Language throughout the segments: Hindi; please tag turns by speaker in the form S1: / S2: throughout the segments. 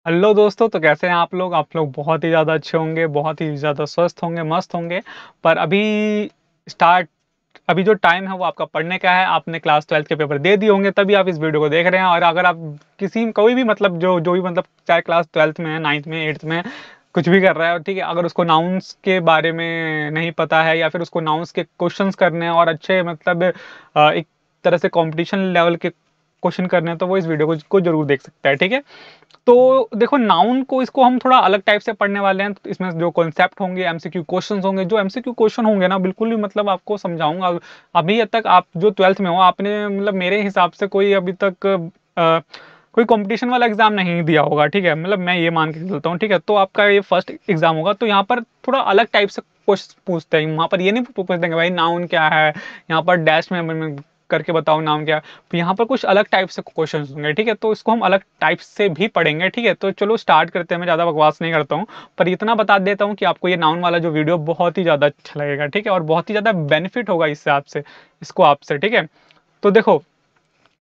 S1: हेलो दोस्तों, तो कैसे हैं आप लोग बहुत ही ज़्यादा अच्छे होंगे, बहुत ही ज़्यादा स्वस्थ होंगे, मस्त होंगे। पर स्टार्ट अभी जो टाइम है वो आपका पढ़ने का है। आपने क्लास 12th के पेपर दे दिए होंगे तभी आप इस वीडियो को देख रहे हैं। और अगर आप किसी कोई भी मतलब जो भी मतलब चाहे क्लास 12th में है, 9th में, 8th में कुछ भी कर रहा है, और ठीक है, अगर उसको नाउन्स के बारे में नहीं पता है या फिर उसको नाउन्स के क्वेश्चंस करने हैं और अच्छे मतलब एक तरह से कंपटीशन लेवल के क्वेश्चन करने हैं, तो वो इस वीडियो को जरूर देख सकता है। ठीक है, तो देखो नाउन को इसको हम थोड़ा अलग टाइप से पढ़ने वाले हैं। तो इसमें जो कॉन्सेप्ट होंगे, एमसीक्यू क्वेश्चंस होंगे, जो एमसीक्यू क्वेश्चन होंगे ना, बिल्कुल भी मतलब आपको समझाऊंगा। अभी तक आप जो 12th में हो, आपने मतलब मेरे हिसाब से कोई अभी तक कोई कंपटीशन वाला एग्जाम नहीं दिया होगा। ठीक है, मतलब मैं ये मान के चलता हूँ। ठीक है, तो आपका ये फर्स्ट एग्जाम होगा, तो यहाँ पर थोड़ा अलग टाइप से क्वेश्चन पूछते हैं। वहां पर ये नहीं पूछते हैं भाई नाउन क्या है, यहाँ पर डैश में करके बताओ नाम क्या। तो यहाँ पर कुछ अलग टाइप से क्वेश्चन होंगे। ठीक है, तो इसको हम अलग टाइप से भी पढ़ेंगे। ठीक है, तो चलो स्टार्ट करते हैं। मैं ज़्यादा बकवास नहीं करता हूँ, पर इतना बता देता हूँ कि आपको ये नाउन वाला जो वीडियो बहुत ही ज़्यादा अच्छा लगेगा। ठीक है, और बहुत ही ज़्यादा बेनिफिट होगा इससे आपसे, इसको आपसे। ठीक है, तो देखो,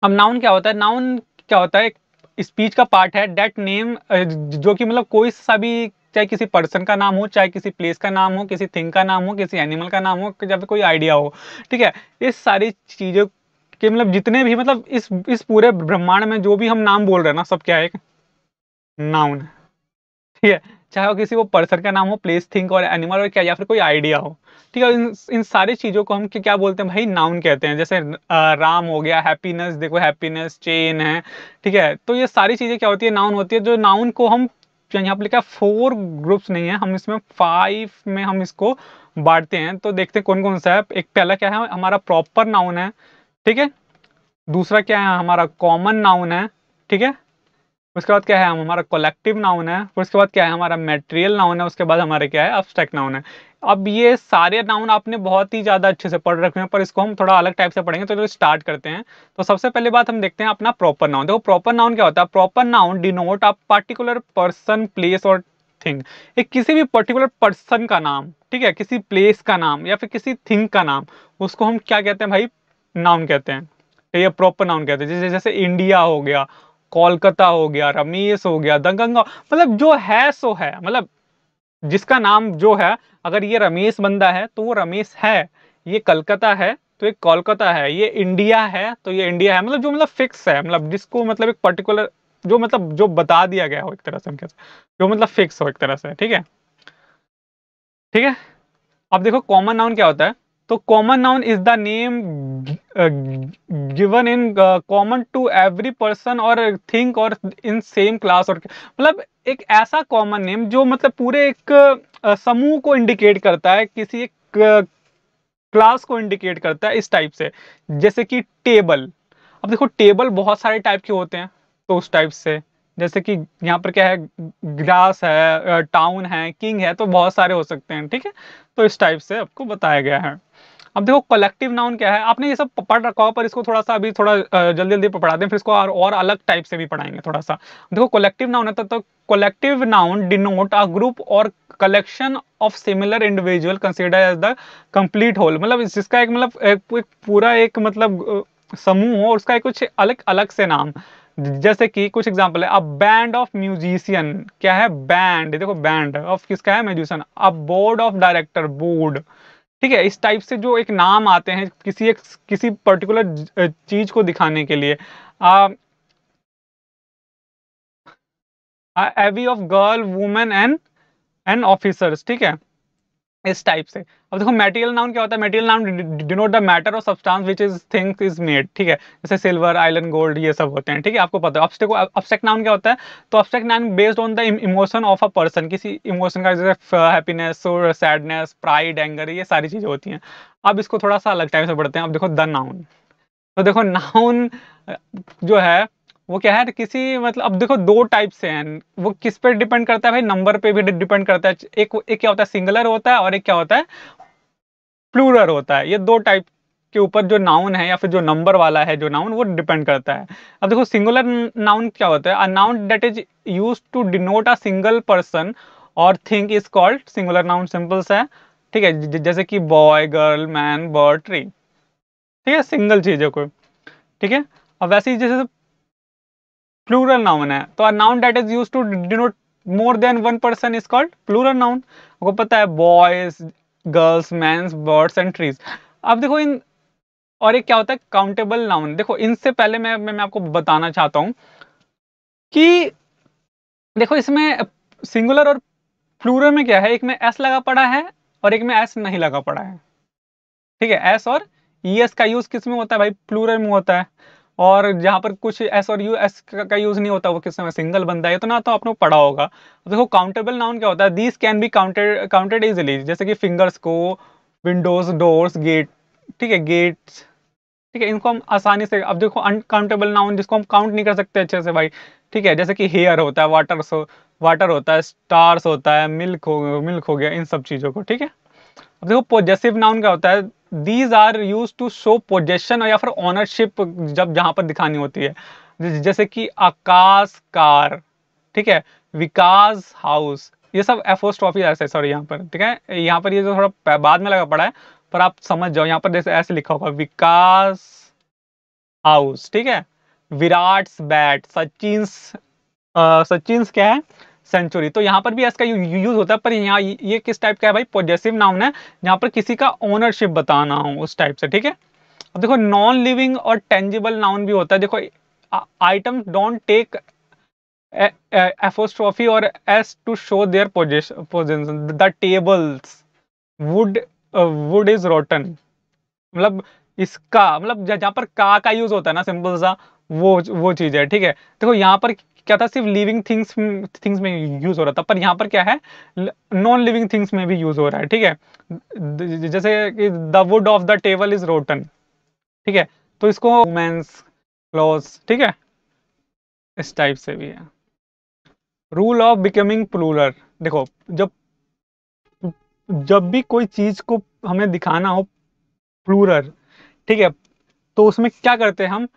S1: अब नाउन क्या होता है। नाउन क्या होता है, स्पीच का पार्ट है। डेट नेम, जो कि मतलब कोई सा भी, चाहे किसी पर्सन का नाम हो, चाहे किसी प्लेस का नाम हो, किसी थिंग का नाम हो, किसी एनिमल का नाम हो, जब कोई आइडिया हो। ठीक है, इस सारी चीजों के मतलब जितने भी मतलब इस पूरे ब्रह्मांड में जो भी हम नाम बोल रहे हैं ना, सब क्या है, एक नाउन है। ठीक है, चाहे वो किसी वो पर्सन का नाम हो, प्लेस, थिंग और एनिमल और क्या, या फिर कोई आइडिया हो। ठीक है, इन सारी चीजों को हम क्या बोलते हैं भाई, नाउन कहते हैं। जैसे राम हो गया, हैप्पीनेस, देखो हैप्पीनेस चेन है। ठीक है, तो ये सारी चीजें क्या होती है, नाउन होती है। जो नाउन को हम यहाँ पे लिखा है 4 ग्रुप्स नहीं है, हम इसमें 5 में हम इसको बांटते हैं। तो देखते हैं कौन कौन सा है। एक पहला क्या है, हमारा प्रॉपर नाउन है। ठीक है, दूसरा क्या है, हमारा कॉमन नाउन है। ठीक है, उसके बाद क्या है, हम हमारा कलेक्टिव नाउन है। फिर उसके बाद क्या है, हमारा मेटेरियल नाउन है। उसके बाद हमारे क्या है, अब्स्ट्रैक्ट नाउन है। अब ये सारे नाउन आपने बहुत ही ज्यादा अच्छे से पढ़ रखे हैं, पर इसको हम थोड़ा अलग टाइप से पढ़ेंगे। तो चलो स्टार्ट करते हैं। तो सबसे पहले बात हम देखते हैं अपना प्रॉपर नाउन। देखो प्रॉपर नाउन क्या होता है। Proper noun denote a particular person, place और थिंग। एक किसी भी पर्टिकुलर पर्सन का नाम, ठीक है, किसी प्लेस का नाम या फिर किसी थिंग का नाम, उसको हम क्या कहते हैं भाई, नाउन कहते हैं। तो ये प्रॉपर नाउन कहते हैं। जैसे जैसे इंडिया हो गया, कोलकाता हो गया, रमेश हो गया, दंगंगा, मतलब जो है सो है, मतलब जिसका नाम जो है। अगर ये रमेश बंदा है तो वो रमेश है। ये कलकत्ता है तो ये कोलकाता है। ये इंडिया है तो ये इंडिया है। मतलब जो मतलब फिक्स है, मतलब जिसको मतलब एक पर्टिकुलर, जो मतलब जो बता दिया गया हो एक तरह से, हम कैसे, जो मतलब फिक्स हो एक तरह से। ठीक है, ठीक है। अब देखो कॉमन नाउन क्या होता है। तो common noun is the name given in common to every person और थिंक और इन सेम क्लास, और मतलब एक ऐसा कॉमन नेम जो मतलब पूरे एक समूह को इंडिकेट करता है, किसी एक क्लास को इंडिकेट करता है, इस टाइप से। जैसे कि टेबल। अब देखो टेबल बहुत सारे टाइप के होते हैं, तो उस टाइप से। जैसे कि यहाँ पर क्या है, ग्रास है, टाउन है, किंग है, तो बहुत सारे हो सकते हैं। ठीक है, तो इस टाइप से आपको बताया गया है। अब देखो कलेक्टिव नाउन क्या है। आपने ये सब पढ़ रखा हो, पर इसको थोड़ा सा अभी थोड़ा जल्दी जल्दी पढ़ा दें, फिर इसको और अलग टाइप से भी पढ़ाएंगे थोड़ा सा। देखो कलेक्टिव नाउन है, तो collective noun denote a group और collection of similar individual consider as the complete whole. मतलब जिसका एक मतलब एक पूरा एक मतलब समूह हो, उसका एक कुछ अलग अलग से नाम। जैसे कि कुछ एग्जांपल है, अ बैंड ऑफ म्यूजिशियन, क्या है, बैंड। देखो बैंड ऑफ किसका है, musician. A board of director, board. ठीक है, इस टाइप से जो एक नाम आते हैं किसी पर्टिकुलर चीज को दिखाने के लिए। Bevy of girl, women and officers. ठीक है, इस टाइप से। अब देखो मेटेरियल नाउन क्या होता है। Material noun denote the matter और substance which is thing is made. ठीक है, जैसे सिल्वर, आयरन, गोल्ड, ये सब होते हैं। ठीक है, आपको पता है। अब्स्ट्रैक्ट नाउन क्या होता है। तो abstract noun based on the emotion of a person, किसी इमोशन का, जैसे हैप्पीनेस, सैडनेस, प्राइड, एंगर, ये सारी चीजें होती हैं। अब इसको थोड़ा सा अलग टाइप से पढ़ते हैं। अब देखो द नाउन। तो देखो नाउन जो है वो क्या है, किसी मतलब, अब देखो दो टाइप से हैं। वो किस पे डिपेंड करता है भाई, नंबर पे भी डिपेंड करता है। एक क्या होता है, सिंगुलर होता है, और एक क्या होता है, प्लूरल होता है। ये दो टाइप के ऊपर जो नाउन है या फिर जो नंबर वाला है जो नाउन, वो डिपेंड करता है। अब देखो सिंगुलर नाउन क्या होता है। A noun that is used to denote a single person और thing is called singular noun. Simple सा है। ठीक है, जैसे कि boy, girl, man, bird, tree. ठीक है, सिंगल चीजों को। ठीक है, अब वैसे ही जैसे प्लूरल नाउन है। तो a noun that is used to denote more than one person is called plural noun. आपको पता है boys, girls, mans, birds and trees. अब देखो इन, और एक क्या होता है काउंटेबल नाउन। देखो इनसे पहले मैं आपको बताना चाहता हूँ कि देखो इसमें सिंगुलर और प्लूरल में क्या है, एक में एस लगा पड़ा है और एक में एस नहीं लगा पड़ा है। ठीक है, एस और ईएस का यूज किस में होता है भाई, प्लूरल में होता है। और जहां पर कुछ एस और यू एस का यूज नहीं होता वो किस में सिंगल बनता है। ये तो ना तो आपने पढ़ा होगा। देखो काउंटेबल नाउन क्या होता है, these can be counted easily, जैसे कि फिंगर्स को, विंडोज, डोर्स, गेट। ठीक है, गेट्स। ठीक है, इनको हम आसानी से, अब देखो अनकाउंटेबल नाउन जिसको हम काउंट नहीं कर सकते अच्छे से भाई। ठीक है, जैसे कि हेयर होता है, वाटर होता है, स्टार्स होता है, मिल्क हो गया, इन सब चीजों को। ठीक है, अब देखो पोजेसिव नाउन क्या होता है, these are use to show possession या फिर ऑनरशिप जब जहां पर दिखानी होती है। जैसे कि आकाश कार, ठीक है, विकास हाउस, ये सब एपोस्ट्रॉफी ऐसे, सॉरी यहाँ पर, ठीक है, यहाँ पर ये जो थोड़ा बाद में लगा पड़ा है, पर आप समझ जाओ, यहाँ पर जैसे ऐसे लिखा होगा विकास हाउस। ठीक है, विराट्स बैट, सचिन्स क्या है, सेंचुरी। तो यहाँ पर भी इसका यूज होता है, पर यहाँ ये किस टाइप का है भाई, पॉजेसिव नाउन है, जहाँ पर किसी का ओनरशिप बताना हो उस टाइप से। ठीक है, अब देखो नॉन लिविंग और टेंजिबल नाउन भी होता है। देखो आइटम डोंट टेक एपोस्ट्रोफी और s to show their position, the tables, wood, wood is rotten. मतलब इसका मतलब जहां पर का यूज होता है ना, सिंपल सा, वो चीज है। ठीक है, देखो यहाँ पर क्या था, सिर्फ लिविंग थिंग्स में यूज हो रहा था, पर यहाँ पर क्या है, नॉन लिविंग थिंग्स में भी यूज हो रहा है। ठीक है, जैसे कि the wood of the table is rotten. ठीक है, तो इसको वुमेन्स क्लोथ्स, ठीक है, इस टाइप से भी है। Rule of becoming plural. देखो जब जब भी कोई चीज को हमें दिखाना हो प्लूरल, ठीक है, तो उसमें क्या करते हैं हम,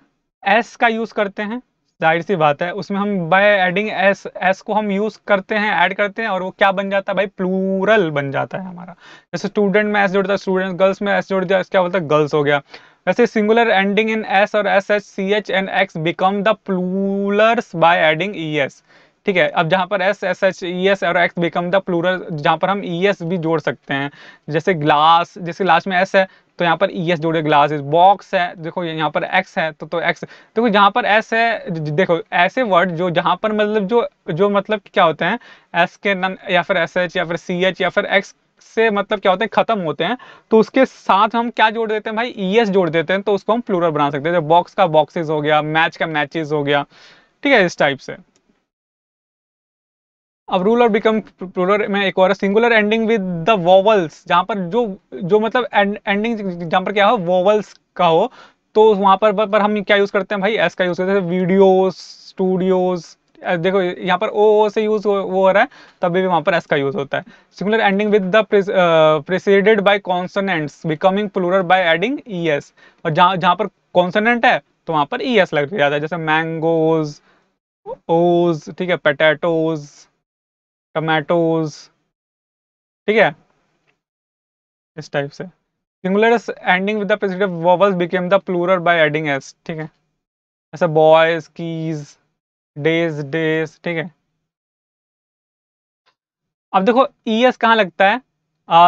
S1: एस का यूज करते हैं। जाहिर सी बात है, उसमें हम बाय एडिंग एस, एस को हम यूज करते हैं, ऐड करते हैं, और वो क्या बन जाता है भाई, प्लूरल बन जाता है हमारा। जैसे स्टूडेंट में एस जोड़ दिया स्टूडेंट, गर्ल्स में एस जोड़ दिया, क्या बोलता है, गर्ल्स हो गया। वैसे सिंगुलर एंडिंग इन एस और s h c h and x become the plurals by adding e s. ठीक है, अब जहां पर s s h e s और एक्स बिकम द प्लूरल, जहां पर हम ई एस भी जोड़ सकते हैं। जैसे ग्लास, जैसे लास्ट में एस है तो यहाँ पर ई एस जोड़े, ग्लास इज, बॉक्स है, देखो यहाँ पर एक्स है तो एक्स। देखो जहाँ पर एस है, देखो ऐसे वर्ड जो जहाँ पर मतलब जो जो मतलब क्या होते हैं, एस के नन या फिर एस एच या फिर सी एच या फिर एक्स से मतलब क्या होते हैं, खत्म होते हैं, तो उसके साथ हम क्या जोड़ देते हैं भाई, ई एस जोड़ देते हैं, तो उसको हम प्लूरल बना सकते हैं। बॉक्स का बॉक्सेस हो गया, मैच का मैचेस हो गया। ठीक है, इस टाइप से। अब रूल और बिकम प्लूरल में एक और singular ending with the vowels, जहां पर जो जो मतलब एंडिंग जहां पर क्या हो, वोवल्स का हो, तो वहां पर हम क्या यूज करते हैं भाई, एस का यूज करते हैं। वीडियोस, स्टूडियोज, देखो यहाँ पर ओ से यूज हो रहा है, तभी भी वहां पर एस का यूज होता है। Singular ending with the preceded by consonants becoming plural by adding e s. और जहां जहां पर कॉन्सोनेंट है तो वहां पर ई एस लग जाता है, जैसे मैंगोज, ओज, ठीक है, पोटैटोज, टमाटोज। ठीक है, इस टाइप से। Singular ending with the president vowels became the plural by adding s. ठीक है, ऐसे बॉयज, कीज, डेज, ठीक है। अब देखो ई एस कहाँ लगता है,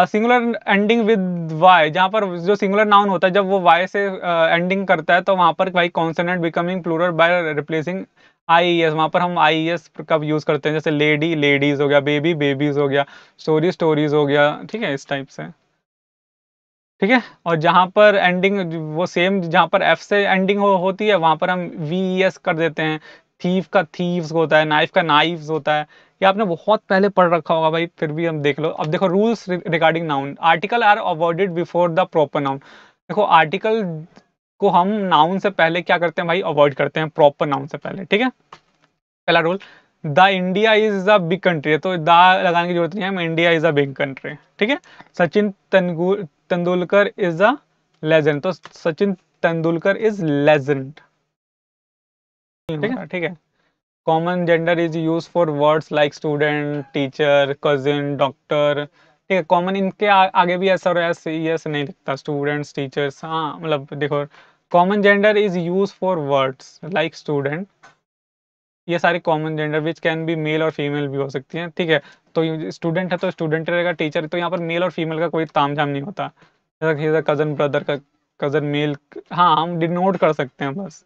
S1: सिंगुलर एंडिंग विद वाई, जहां पर जो सिंगुलर नाउन होता है जब वो वाई से एंडिंग करता है, तो वहां पर भाई consonant becoming plural by replacing i s, वहां पर हम आई एस का यूज करते हैं। जैसे लेडी, लेडीज हो गया, बेबी, बेबीज हो गया, स्टोरी, स्टोरीज हो गया। ठीक है, इस टाइप से। ठीक है, और जहां पर एंडिंग वो सेम, जहां पर एफ से एंडिंग होती है, वहां पर हम वी एस कर देते हैं। थीव का थीव्स होता है, नाइफ का नाइफ्स होता है। ये आपने बहुत पहले पढ़ रखा होगा भाई, फिर भी हम देख लो। अब देखो rules regarding noun, article are avoided before the proper noun. देखो आर्टिकल को हम नाउन से पहले क्या करते हैं भाई, अवॉइड करते हैं प्रॉपर नाउन से पहले। ठीक है, पहला rule, the India is a big country है, तो द लगाने की जरूरत नहीं है, India is a big country. ठीक है, Sachin Tendulkar is a legend, तो सचिन तेंदुलकर इज लेजेंड। ठीक है, common gender is use for words like student, teacher, cousin, doctor. ठीक है, कॉमन इनके आगे भी ऐसा और ऐसे नहीं लिखता, स्टूडेंट्स, टीचर्स। हाँ मतलब देखो, common gender is use for words like student, ये सारे common gender which can be male और फीमेल भी हो सकती हैं, ठीक है। तो स्टूडेंट है तो स्टूडेंट रहेगा, टीचर, तो यहाँ पर मेल और फीमेल का कोई तामझाम नहीं होता। जैसा कजन ब्रदर का कजन मेल, हाँ हम डिनोट कर सकते हैं बस।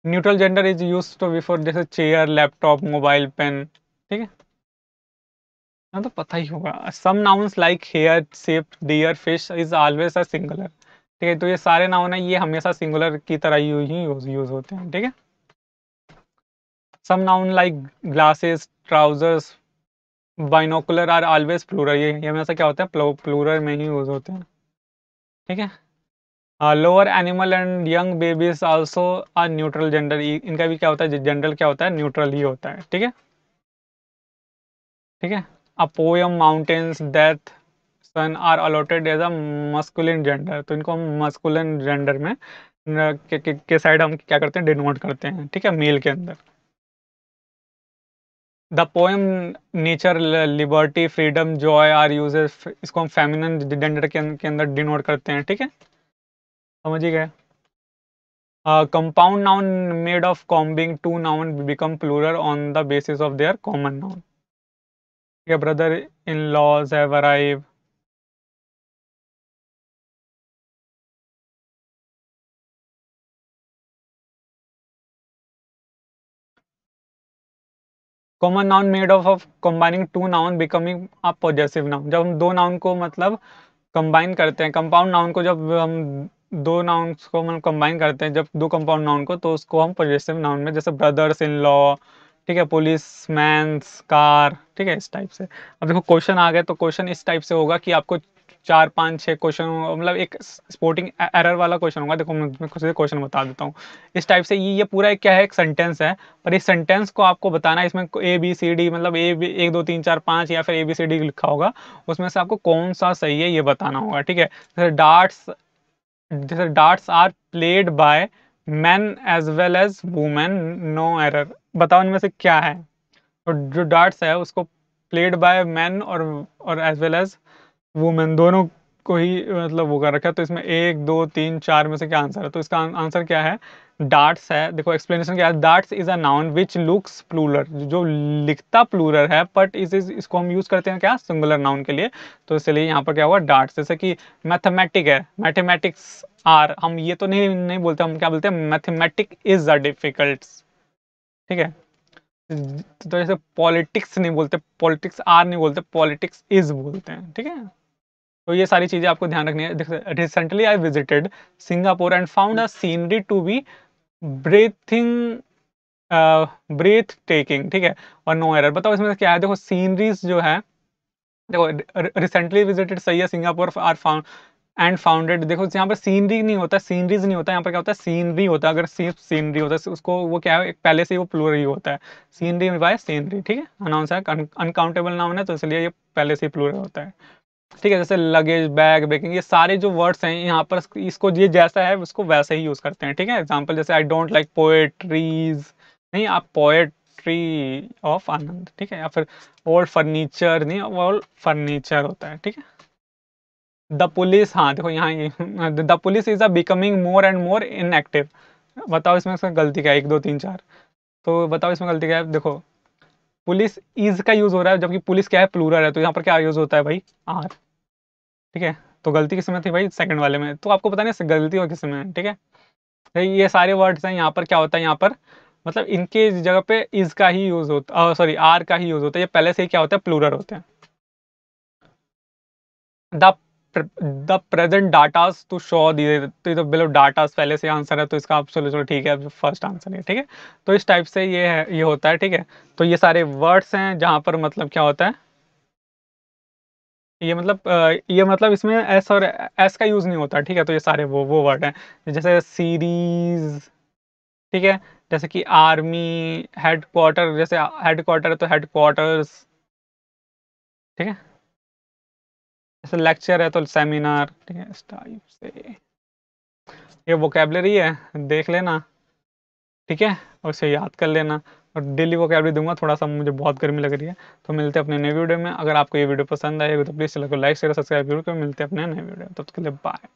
S1: Neutral gender is use to before, जैसे चेयर, लैपटॉप, मोबाइल, पेन, ठीक है, हाँ तो पता ही होगा। Some nouns like hair, shape, deer, fish is always a singular, ठीक है। तो ये सारे नाउन है, ये हमेशा सिंगुलर की तरह ही यूज होते हैं, ठीक है। Some noun like glasses, trousers, binocular are always plural, ये हमेशा क्या होता है, प्लूरल में ही यूज होते हैं, ठीक है। Lower animal and young babies also are neutral gender, इनका भी क्या होता है, जेंडर क्या होता है, न्यूट्रल ही होता है, ठीक है, ठीक है। A poem, mountains, death, sun are allotted as a masculine gender, तो इनको हम मस्कुलिन जेंडर में के साइड हम क्या करते हैं, डिनोट करते हैं, ठीक है, मेल के अंदर। The poem nature, liberty, freedom, joy are uses, इसको हम फेमिनिन जेंडर के अंदर डिनोट करते हैं, ठीक है, समझ ही गए। Compound noun made of combing two noun become plural on the basis of their common noun, ठीक है। Brother in laws have arrive, common noun made of combining two noun becoming a possessive noun, जब हम दो नाउन को मतलब कंबाइन करते हैं, कंपाउंड नाउन को जब हम दो नाउन्स को हम कंबाइन करते हैं, जब दो कंपाउंड नाउन को, तो उसको हम पॉजेसिव नाउन में, जैसे ब्रदर्स इन लॉ, ठीक है, पुलिस मैन्स कार, ठीक है, इस टाइप से। अब देखो क्वेश्चन आ गए, तो क्वेश्चन इस टाइप से होगा कि आपको 4 5 6 क्वेश्चन, मतलब एक स्पोर्टिंग एरर वाला क्वेश्चन होगा। देखो मैं कुछ क्वेश्चन बता देता हूँ इस टाइप से। ये पूरा एक क्या है, एक सेंटेंस है, और इस सेंटेंस को आपको बताना है, इसमें ए बी सी डी, मतलब ए 1 2 3 4 5 या फिर ए बी सी डी लिखा होगा, उसमें से आपको कौन सा सही है ये बताना होगा, ठीक है। जैसे darts are played by man as well as women, no error, बताओ इनमें से क्या है। तो जो डार्ट्स है उसको प्लेड बाय मैन और एज वेल एज वुमेन, दोनों को ही मतलब वो कर रखा है। तो इसमें 1 2 3 4 में से क्या आंसर है, तो इसका आंसर क्या है, डार्ट्स है। देखो एक्सप्लेनेशन क्या है, darts is a noun which looks plural, जो लिखता प्लूरल है, बट इसको हम यूज करते हैं क्या, सिंगुलर नाउन के लिए। तो इसलिए यहाँ पर क्या हुआ, डार्ट्स। जैसे कि मैथमेटिक है, मैथमेटिक्स आर, हम ये तो नहीं बोलते, हम क्या बोलते हैं, मैथमेटिक इज अ डिफिकल्ट, ठीक है। तो जैसे पॉलिटिक्स नहीं बोलते, पॉलिटिक्स आर नहीं बोलते, पॉलिटिक्स इज बोलते हैं, ठीक है। तो ये सारी चीजें आपको ध्यान रखनी है। Recently I visited Singapore and found a scenery to be breathing breath taking, ठीक है, और नो एरर। बताओ इसमें से क्या है, देखो सीनरीज जो है, देखो रिसेंटली विजिटेड सही है, Singapore are found and founded, देखो यहाँ पर सीनरी नहीं होता, सीनरीज नहीं होता, यहाँ पर क्या होता है, सीनरी होता है। अगर सिर्फ सीनरी होता है उसको वो क्या है, एक पहले से ही वो प्लूरल ही होता है, सीनरी बाय सीनरी, ठीक है। अनाउंस है, अनकाउंटेबल नाउन है, तो इसलिए ये पहले से ही प्लूरल होता है, ठीक है। जैसे लगेज, बैग, बेकिंग, ये सारे जो वर्ड्स हैं यहाँ पर, इसको ये जैसा है उसको वैसे ही यूज करते हैं, ठीक है। एग्जाम्पल जैसे आई डोंट लाइक पोएट्रीज, नहीं, आप पोएट्री ऑफ आनंद, ठीक है, या फिर ओल्ड फर्नीचर, नहीं, ओल्ड फर्नीचर होता है, ठीक है। द पुलिस, हाँ देखो यहाँ ये the police is a becoming more and more inactive, बताओ इसमें इसका गलती क्या है, 1 2 3 4, तो बताओ इसमें गलती क्या है। देखो पुलिस इज का यूज हो रहा है, जबकि पुलिस क्या है, प्लूरल है, तो यहाँ पर क्या यूज होता है भाई, आर, ठीक है। तो गलती किस में थी भाई, सेकंड वाले में, तो आपको पता नहीं गलती और किस में है, ठीक है। तो ये सारे वर्ड्स हैं, यहाँ पर क्या होता है, यहाँ पर मतलब इनके जगह पे इज का ही यूज होता, सॉरी आर का ही यूज होता है, ये पहले से ही क्या होता है, प्लूरल होते हैं। The the present datas to show दिए, तो ये तो बिलो डाटास पहले से आंसर है, तो इसका आप चलो चलो ठीक है, फर्स्ट आंसर है, ठीक है। तो इस टाइप से ये है, ये होता है, ठीक है। तो ये सारे वर्ड्स हैं जहाँ पर मतलब क्या होता है, ये मतलब इसमें एस और एस का यूज नहीं होता, ठीक है। तो ये सारे वो वर्ड हैं, जैसे सीरीज, ठीक है, जैसे कि आर्मी, हेडक्वार्टर, जैसे हेडक्वार्टर है तो हेडक्वार्टर्स, ठीक है। जैसे लेक्चर है तो सेमिनार, ठीक है, इस टाइप से ये वोकेबलरी है, देख लेना, ठीक है, और इसे याद कर लेना। और डेली वोकेबलरी दूंगा, थोड़ा सा मुझे बहुत गर्मी लग रही है। तो मिलते हैं अपने नए वीडियो में। अगर आपको ये वीडियो पसंद आएगा तो प्लीज़ चैनल को लाइक शेयर सब्सक्राइब जरूर करें। मिलते हैं अपने नए वीडियो, तब तक के लिए बाय।